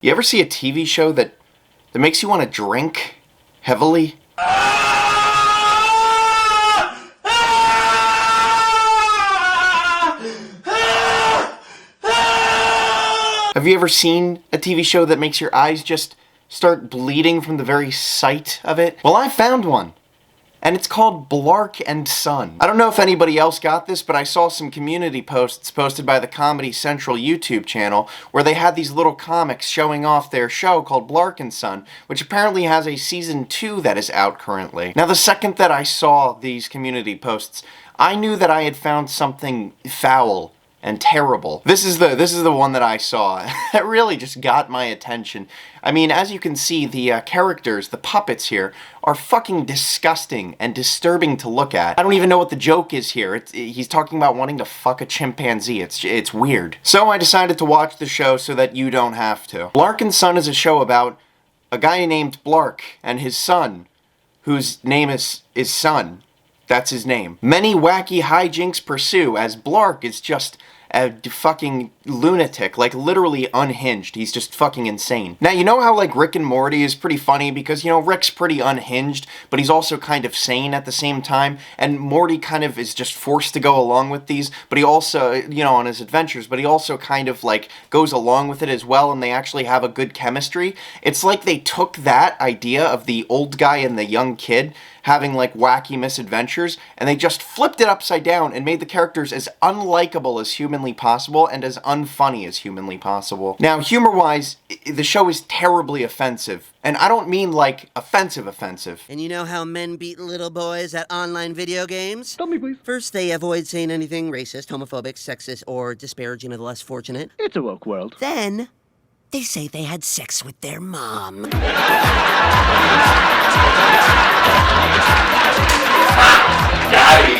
You ever see a TV show that makes you want to drink heavily? Have you ever seen a TV show that makes your eyes just start bleeding from the very sight of it? Well, I found one. And it's called Blark and Son. I don't know if anybody else got this, but I saw some community posts posted by the Comedy Central YouTube channel where they had these little comics showing off their show called Blark and Son, which apparently has a season 2 that is out currently. Now, the second that I saw these community posts, I knew that I had found something foul and terrible. This is the one that I saw. It really just got my attention. I mean, as you can see, the characters, the puppets here, are fucking disgusting and disturbing to look at. I don't even know what the joke is here. He's talking about wanting to fuck a chimpanzee. It's weird. So I decided to watch the show so that you don't have to. Blark and Son is a show about a guy named Blark and his son, whose name is Son. That's his name. Many wacky hijinks pursue, as Blark is just a fucking lunatic, like literally unhinged. He's just fucking insane. Now, you know how like Rick and Morty is pretty funny because, you know, Rick's pretty unhinged, but he's also kind of sane at the same time, and Morty kind of is just forced to go along with these, but he also, you know, on his adventures, but he also kind of like goes along with it as well, and they actually have a good chemistry. It's like they took that idea of the old guy and the young kid having like wacky misadventures, and they just flipped it upside down and made the characters as unlikable as humanly possible and as unfunny as humanly possible. Now, humor-wise, the show is terribly offensive. And I don't mean like offensive. And you know how men beat little boys at online video games? Tell me, please. First, they avoid saying anything racist, homophobic, sexist, or disparaging of the less fortunate. It's a woke world. Then, they say they had sex with their mom.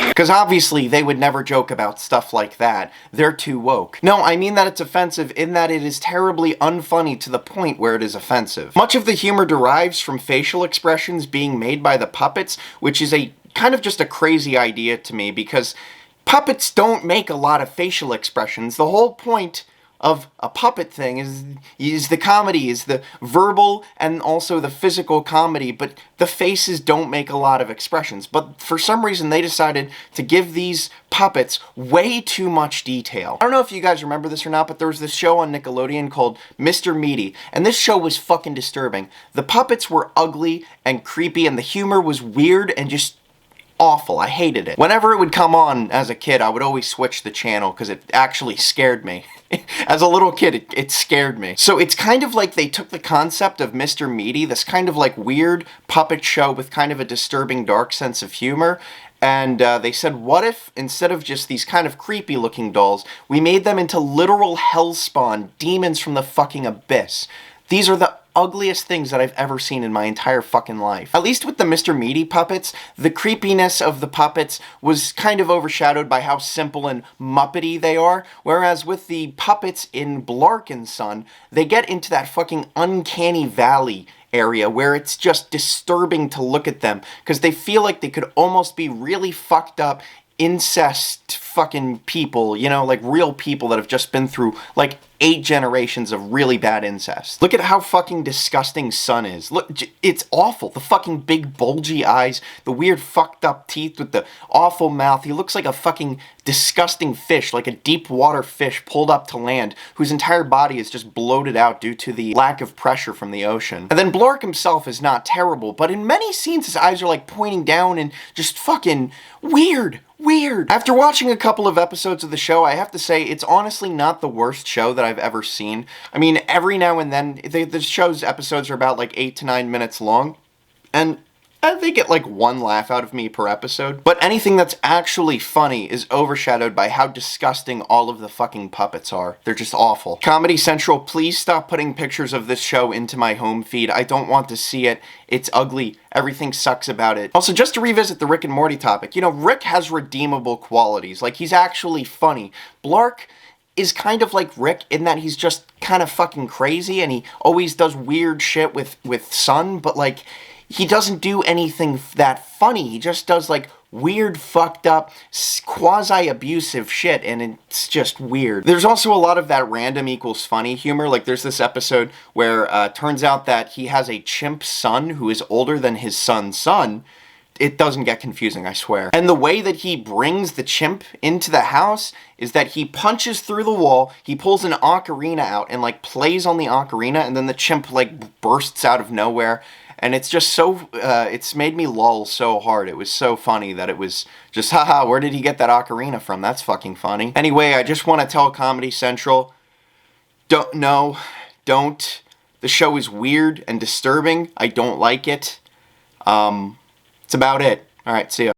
Because obviously they would never joke about stuff like that. They're too woke. No, I mean that it's offensive in that it is terribly unfunny to the point where it is offensive. Much of the humor derives from facial expressions being made by the puppets, which is a kind of just a crazy idea to me because puppets don't make a lot of facial expressions. The whole point of a puppet thing is the comedy, is the verbal and also the physical comedy, but the faces don't make a lot of expressions. But for some reason they decided to give these puppets way too much detail. I don't know if you guys remember this or not, but there was this show on Nickelodeon called Mr. Meaty, and this show was fucking disturbing. The puppets were ugly and creepy, and the humor was weird and just awful. I hated it. Whenever it would come on as a kid, I would always switch the channel because it actually scared me. As a little kid, it scared me. So it's kind of like they took the concept of Mr. Meaty, this kind of like weird puppet show with kind of a disturbing dark sense of humor, and they said, what if, instead of just these kind of creepy looking dolls, we made them into literal hellspawn demons from the fucking abyss? These are the ugliest things that I've ever seen in my entire fucking life. At least with the Mr. Meaty puppets, the creepiness of the puppets was kind of overshadowed by how simple and muppety they are, whereas with the puppets in Blark and Son, they get into that fucking uncanny valley area where it's just disturbing to look at them, because they feel like they could almost be really fucked up incest fucking people, you know, like real people that have just been through like 8 generations of really bad incest. Look at how fucking disgusting Son is. Look, it's awful. The fucking big bulgy eyes, the weird fucked up teeth with the awful mouth. He looks like a fucking disgusting fish, like a deep water fish pulled up to land, whose entire body is just bloated out due to the lack of pressure from the ocean. And then Blark himself is not terrible, but in many scenes his eyes are like pointing down and just fucking weird. After watching a couple of episodes of the show, I have to say it's honestly not the worst show that I've ever seen. I mean, every now and then, the show's episodes are about like 8 to 9 minutes long, and they get like 1 laugh out of me per episode. But anything that's actually funny is overshadowed by how disgusting all of the fucking puppets are. They're just awful. Comedy Central, please stop putting pictures of this show into my home feed. I don't want to see it. It's ugly. Everything sucks about it. Also, just to revisit the Rick and Morty topic, you know, Rick has redeemable qualities. Like, he's actually funny. Blark is kind of like Rick in that he's just kind of fucking crazy, and he always does weird shit with Son, but like, he doesn't do anything that funny. He just does like weird, fucked up, quasi-abusive shit, and it's just weird. There's also a lot of that random equals funny humor. Like, there's this episode where turns out that he has a chimp son who is older than his son's son. It doesn't get confusing, I swear. And the way that he brings the chimp into the house is that he punches through the wall, he pulls an ocarina out and, like, plays on the ocarina, and then the chimp, like, bursts out of nowhere. And it's just so, it's made me lull so hard. It was so funny that it was just, haha, where did he get that ocarina from? That's fucking funny. Anyway, I just want to tell Comedy Central, don't. The show is weird and disturbing. I don't like it. That's about it. Alright, see ya.